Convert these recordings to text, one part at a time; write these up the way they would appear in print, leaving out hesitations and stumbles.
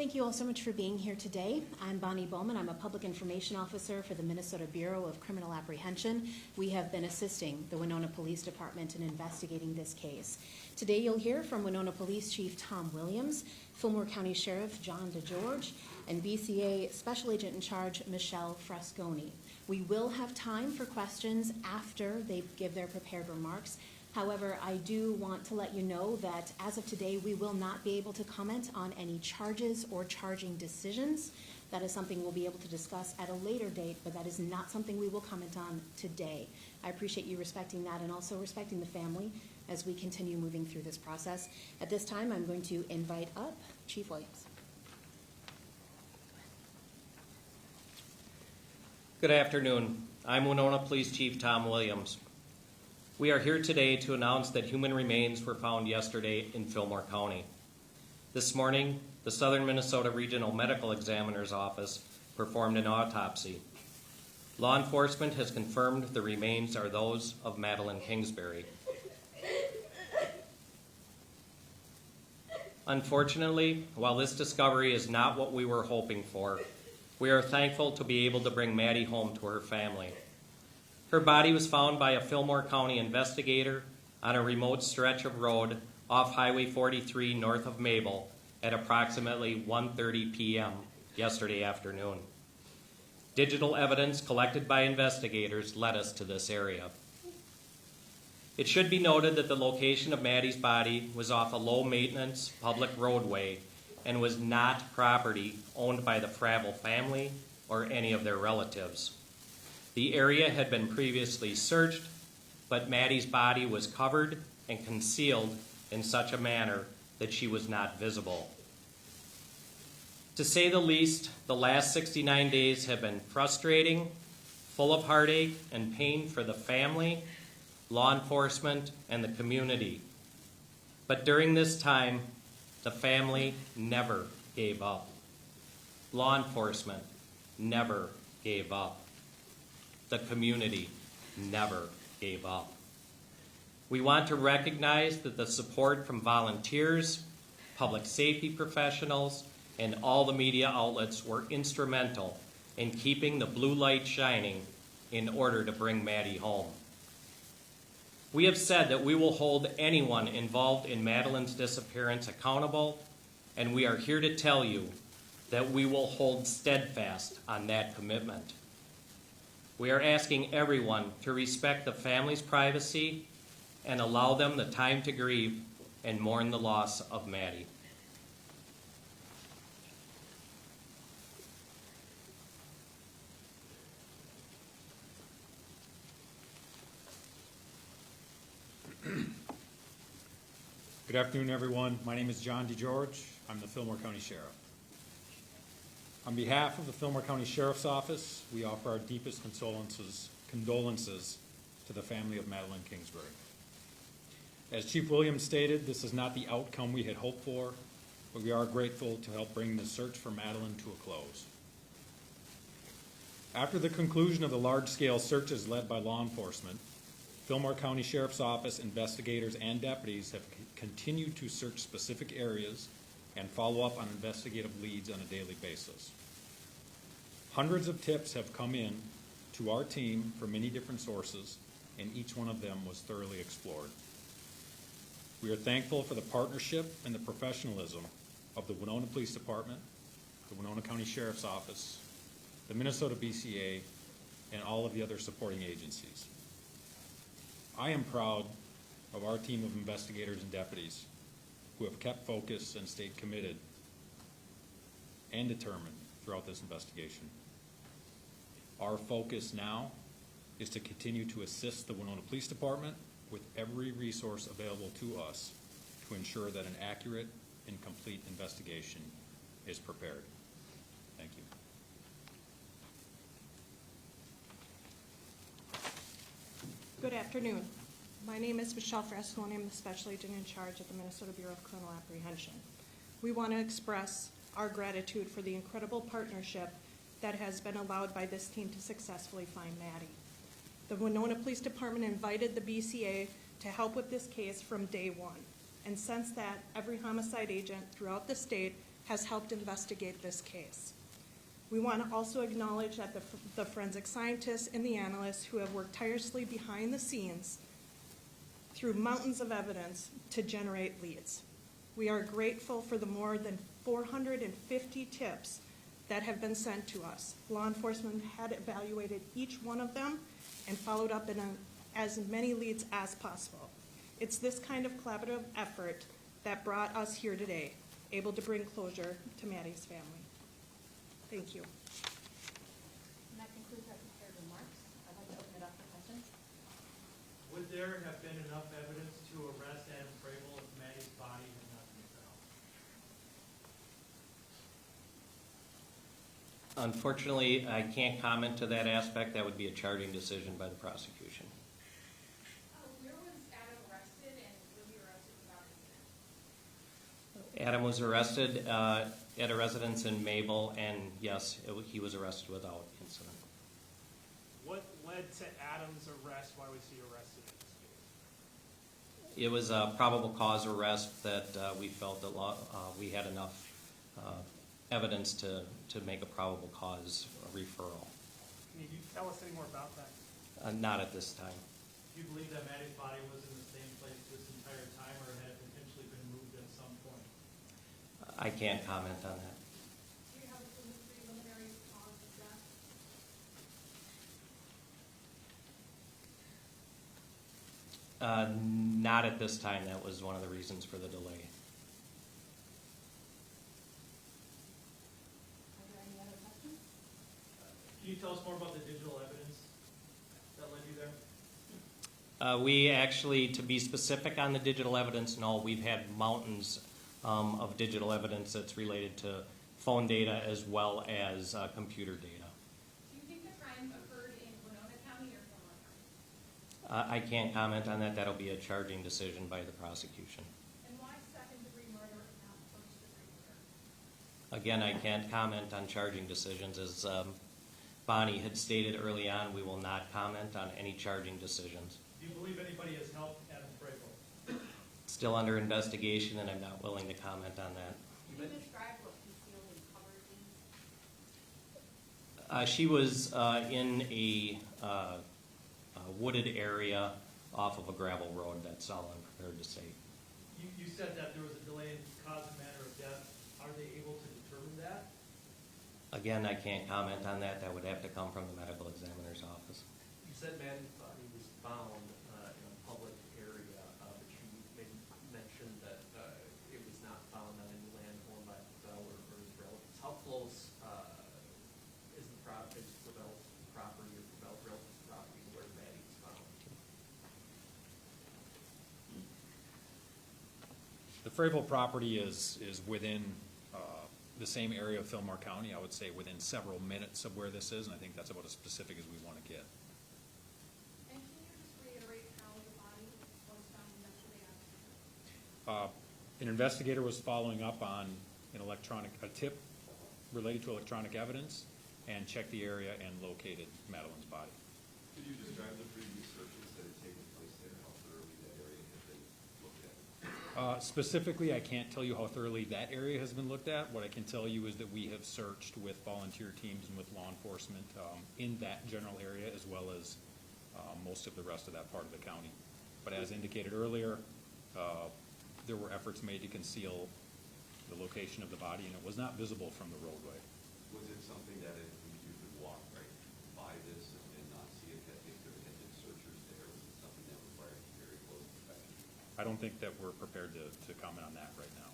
Thank you all so much for being here today. I'm Bonnie Bowman. I'm a Public Information Officer for the Minnesota Bureau of Criminal Apprehension. We have been assisting the Winona Police Department in investigating this case. Today you'll hear from Winona Police Chief Tom Williams, Fillmore County Sheriff John DeGeorge, and BCA Special Agent in Charge Michelle Frascone. We will have time for questions after they give their prepared remarks. However, I do want to let you know that as of today, we will not be able to comment on any charges or charging decisions. That is something we'll be able to discuss at a later date, but that is not something we will comment on today. I appreciate you respecting that and also respecting the family as we continue moving through this process. At this time, I'm going to invite up Chief Williams. Good afternoon. I'm Winona Police Chief Tom Williams. We are here today to announce that human remains were found yesterday in Fillmore County. This morning, the Southern Minnesota Regional Medical Examiner's Office performed an autopsy. Law enforcement has confirmed the remains are those of Madeline Kingsbury. Unfortunately, while this discovery is not what we were hoping for, we are thankful to be able to bring Maddie home to her family. Her body was found by a Fillmore County investigator on a remote stretch of road off Highway 43 north of Mabel at approximately 1:30 p.m. yesterday afternoon. Digital evidence collected by investigators led us to this area. It should be noted that the location of Maddie's body was off a low-maintenance public roadway and was not property owned by the Fravel family or any of their relatives. The area had been previously searched, but Maddie's body was covered and concealed in such a manner that she was not visible. To say the least, the last 69 days have been frustrating, full of heartache and pain for the family, law enforcement, and the community. But during this time, the family never gave up. Law enforcement never gave up. The community never gave up. We want to recognize that the support from volunteers, public safety professionals, and all the media outlets were instrumental in keeping the blue light shining in order to bring Maddie home. We have said that we will hold anyone involved in Madeline's disappearance accountable, and we are here to tell you that we will hold steadfast on that commitment. We are asking everyone to respect the family's privacy and allow them the time to grieve and mourn the loss of Maddie. Good afternoon, everyone. My name is John DeGeorge. I'm the Fillmore County Sheriff. On behalf of the Fillmore County Sheriff's Office, we offer our deepest condolences to the family of Madeline Kingsbury. As Chief Williams stated, this is not the outcome we had hoped for, but we are grateful to help bring the search for Madeline to a close. After the conclusion of the large-scale searches led by law enforcement, Fillmore County Sheriff's Office investigators and deputies have continued to search specific areas and follow up on investigative leads on a daily basis. Hundreds of tips have come in to our team from many different sources, and each one of them was thoroughly explored. We are thankful for the partnership and the professionalism of the Winona Police Department, the Winona County Sheriff's Office, the Minnesota BCA, and all of the other supporting agencies. I am proud of our team of investigators and deputies who have kept focus and stayed committed and determined throughout this investigation. Our focus now is to continue to assist the Winona Police Department with every resource available to us to ensure that an accurate and complete investigation is prepared. Thank you. Good afternoon. My name is Michelle Frascone. I'm the Special Agent in Charge at the Minnesota Bureau of Criminal Apprehension. We want to express our gratitude for the incredible partnership that has been allowed by this team to successfully find Maddie. The Winona Police Department invited the BCA to help with this case from day one. And since that, every homicide agent throughout the state has helped investigate this case. We want to also acknowledge that the forensic scientists and the analysts who have worked tirelessly behind the scenes through mountains of evidence to generate leads. We are grateful for the more than 450 tips that have been sent to us. Law enforcement had evaluated each one of them and followed up in as many leads as possible. It's this kind of collaborative effort that brought us here today, able to bring closure to Maddie's family. Thank you. And that concludes our prepared remarks. I'd like to open it up for questions. Would there have been enough evidence to arrest Adam Frable if Maddie's body had not been found? Unfortunately, I can't comment to that aspect. That would be a charging decision by the prosecution. Where was Adam arrested, and was he arrested without incident? Adam was arrested at a residence in Mabel, and yes, he was arrested without incident. What led to Adam's arrest? Why was he arrested in this case? It was a probable cause arrest that we felt that we had enough evidence to make a probable cause referral. Can you tell us any more about that? Not at this time. Do you believe that Maddie's body was in the same place this entire time, or had it potentially been moved at some point? I can't comment on that. Do you have a preliminary cause of death? Not at this time. That was one of the reasons for the delay. Are there any other questions? Can you tell us more about the digital evidence that led you there? We actually, to be specific on the digital evidence, no, we've had mountains of digital evidence that's related to phone data as well as computer data. Do you think the crime occurred in Winona County or Fillmore County? I can't comment on that. That'll be a charging decision by the prosecution. And why second-degree murder and not first-degree murder? Again, I can't comment on charging decisions. As Bonnie had stated early on, we will not comment on any charging decisions. Do you believe anybody has helped Adam Frable? Still under investigation, and I'm not willing to comment on that. Can you describe what concealed and covered means? She was in a wooded area off of a gravel road. That's all I'm prepared to say. You said that there was a delay in cause and manner of death. Are they able to determine that? Again, I can't comment on that. That would have to come from the medical examiner's office. You said Maddie's body was found in a public area, but you mentioned that it was not found on any land owned by Frabel or his relatives. How close is the property, Frabel's property or Frabel's relatives' property to where Maddie was found? The Frabel property is within the same area of Fillmore County. I would say within several minutes of where this is, and I think that's about as specific as we want to get. And can you just reiterate how the body was found yesterday afternoon? An investigator was following up on a tip related to electronic evidence, and checked the area and located Madeline's body. Could you describe the previous searches that had taken place there, how thoroughly that area had been looked at? Specifically, I can't tell you how thoroughly that area has been looked at. What I can tell you is that we have searched with volunteer teams and with law enforcement in that general area, as well as most of the rest of that part of the county. But as indicated earlier, there were efforts made to conceal the location of the body, and it was not visible from the roadway. Was it something that you could walk right by this and not see it, if there had been searchers there? Was it something that required very close inspection? I don't think that we're prepared to comment on that right now.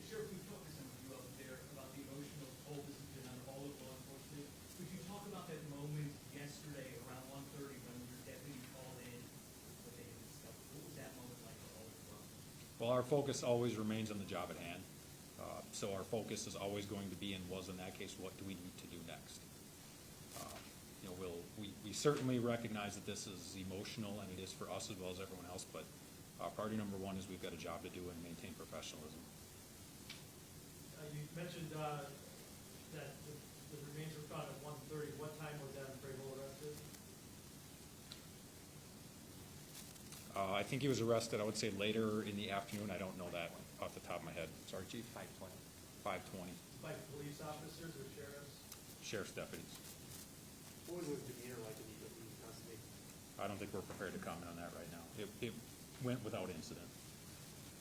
Sheriff, we talked to some of you out there about the emotional toll this has been on all of law enforcement. Could you talk about that moment yesterday around 1:30 when your deputy called in what they had discovered? What was that moment like for all of you? Well, our focus always remains on the job at hand. So our focus is always going to be, and was in that case, what do we need to do next? We certainly recognize that this is emotional, and it is for us as well as everyone else, but priority number one is we've got a job to do and maintain professionalism. You mentioned that the remains were found at 1:30. What time was Adam Frable arrested? I think he was arrested, I would say, later in the afternoon. I don't know that off the top of my head. Sorry, Chief? 5:20. 5:20, By police officers or sheriffs? sheriff's deputies. What was his demeanor like when he was in custody? I don't think we're prepared to comment on that right now. It went without incident.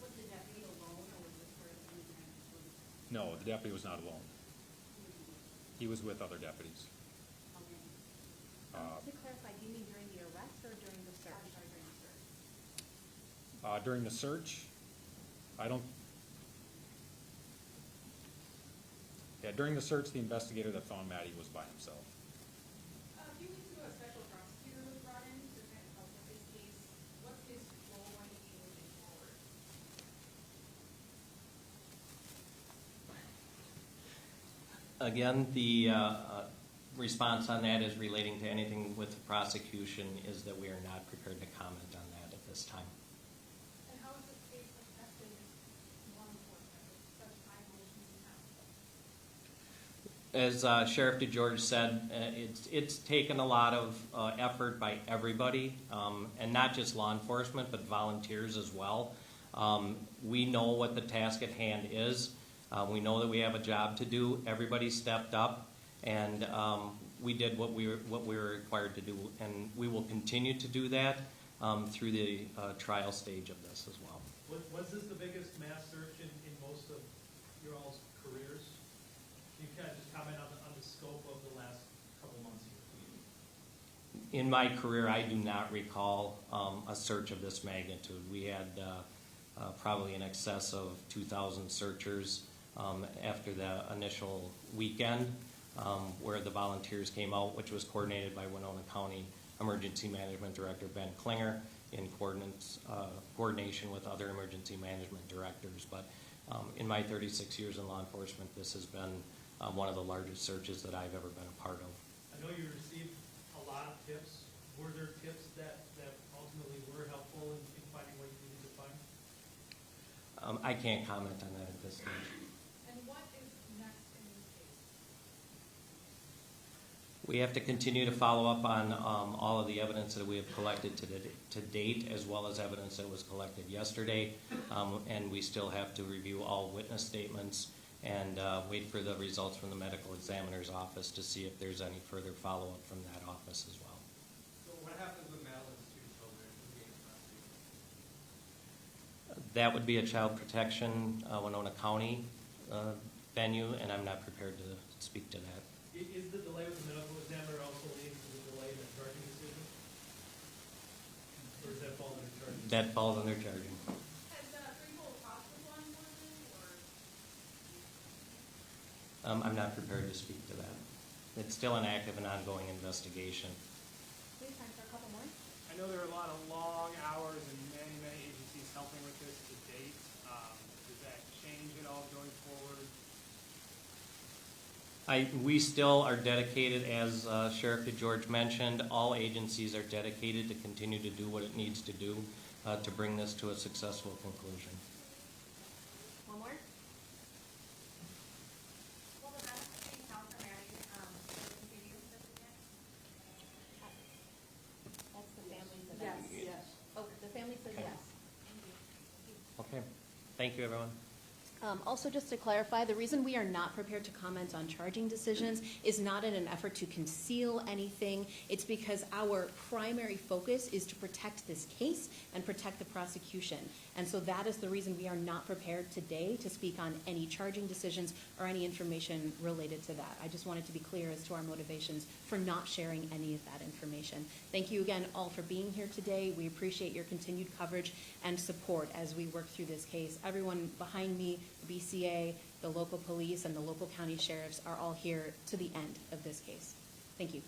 Was the deputy alone, or was this where he was kind of? No, the deputy was not alone. He was with other deputies. Okay. To clarify, do you mean during the arrest or during the search? I'm sorry, during the search. During the search, during the search, the investigator that found Maddie was by himself. A few weeks ago, a special prosecutor was brought in to kind of help with this case. What's his role going to be moving forward? Again, the response on that is relating to anything with the prosecution is that we are not prepared to comment on that at this time. And how has this case affected law enforcement with such high emotions now? As Sheriff DeGeorge said, it's taken a lot of effort by everybody, and not just law enforcement, but volunteers as well. We know what the task at hand is. We know that we have a job to do. Everybody stepped up, and we did what we were required to do, and we will continue to do that through the trial stage of this as well. Was this the biggest mass search in most of your all's careers? Can you kind of just comment on the scope of the last couple months here? In my career, I do not recall a search of this magnitude. We had probably in excess of 2,000 searchers after the initial weekend where the volunteers came out, which was coordinated by Winona County Emergency Management Director Ben Klinger in coordination with other emergency management directors. But in my 36 years in law enforcement, this has been one of the largest searches that I've ever been a part of. I know you received a lot of tips. Were there tips that ultimately were helpful in finding what you needed to find? I can't comment on that at this stage. And what is next in this case? We have to continue to follow up on all of the evidence that we have collected to date, as well as evidence that was collected yesterday. And we still have to review all witness statements and wait for the results from the medical examiner's office to see if there's any further follow-up from that office as well. So what happens with Madeline's two children who gain custody? That would be a child protection Winona County venue, and I'm not prepared to speak to that. Is the delay with the medical examiner also leading to the delay in the charging decision? Or does that fall under charging? That falls under charging. Has Threefold talked with law enforcement, or? I'm not prepared to speak to that. It's still an active and ongoing investigation. We have time for a couple more. I know there are a lot of long hours and many, many agencies helping with this to date. Does that change at all going forward? We still are dedicated, as Sheriff DeGeorge mentioned, all agencies are dedicated to continue to do what it needs to do to bring this to a successful conclusion. One more? Will the benefits being found for Maddie, continue this again? That's the family that. Yes, yes. Oh, the family says Okay. yes. Okay. Thank you, everyone. Also, just to clarify, the reason we are not prepared to comment on charging decisions is not in an effort to conceal anything. It's because our primary focus is to protect this case and protect the prosecution. And so that is the reason we are not prepared today to speak on any charging decisions or any information related to that. I just wanted to be clear as to our motivations for not sharing any of that information. Thank you again all for being here today. We appreciate your continued coverage and support as we work through this case. Everyone behind me, the BCA, the local police, and the local county sheriffs are all here to the end of this case. Thank you.